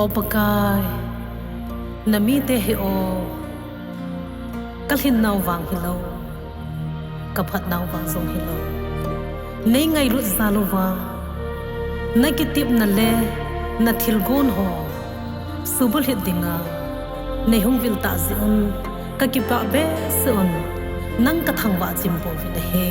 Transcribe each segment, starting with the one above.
pakai nami te he o kalhin nau wang hilo kaphat nau wang song hilo nei ngai ru zalova na kitip na le na thilgon ho subul hit dinga nei hung vil ta zion ka kipa be son nang ka thangwa chimpo vi he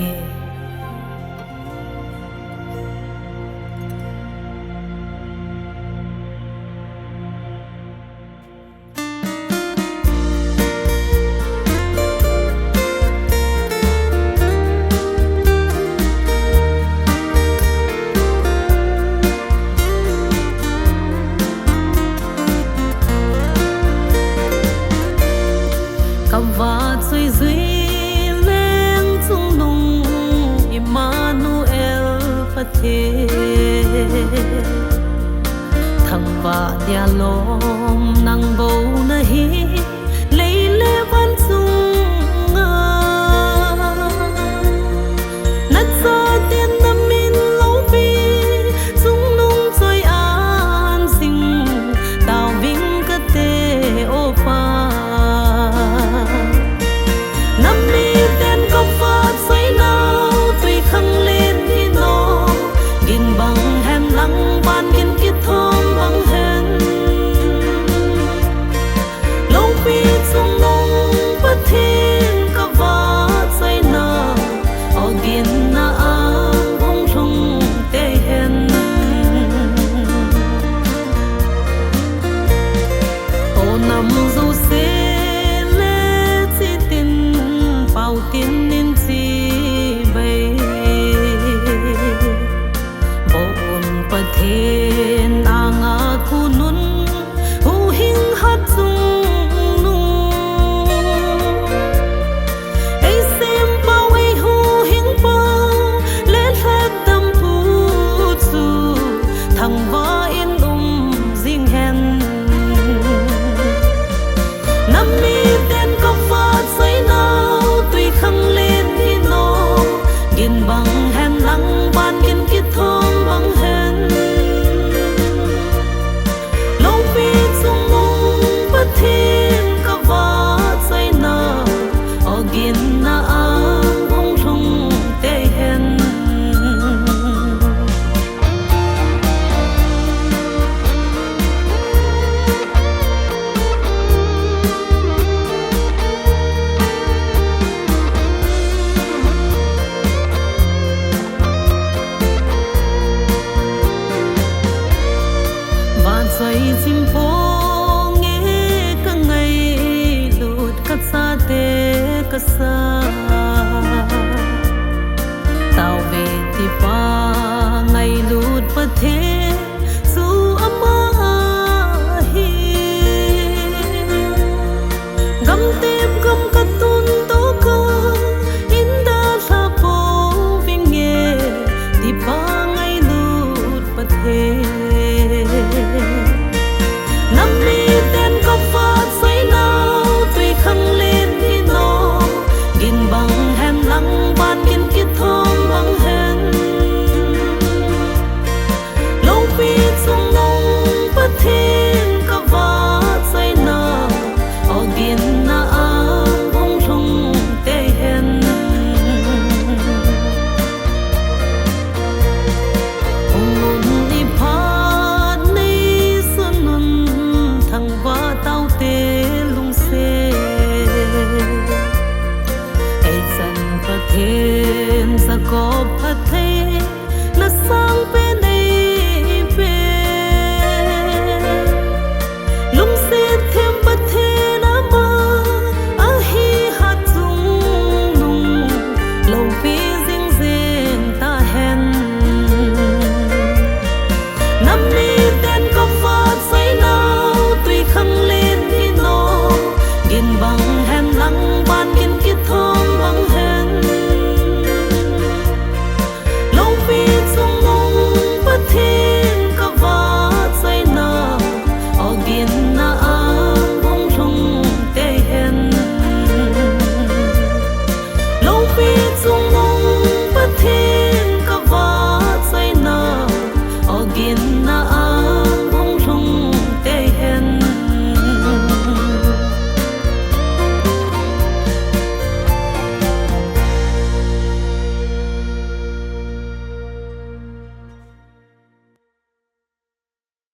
và chơi dưới lên chung nung Emmanuel phát thế thằng và dia lom nang bầu na hi lấy lê văn chung nát ra tiền năm min lâu bi chung nung chơi an sinh đào vinh cất tê ô pha chim phố nghe cả ngày lụt cắt xa tê cắt xa tao về thì pha ngày lụt bất thế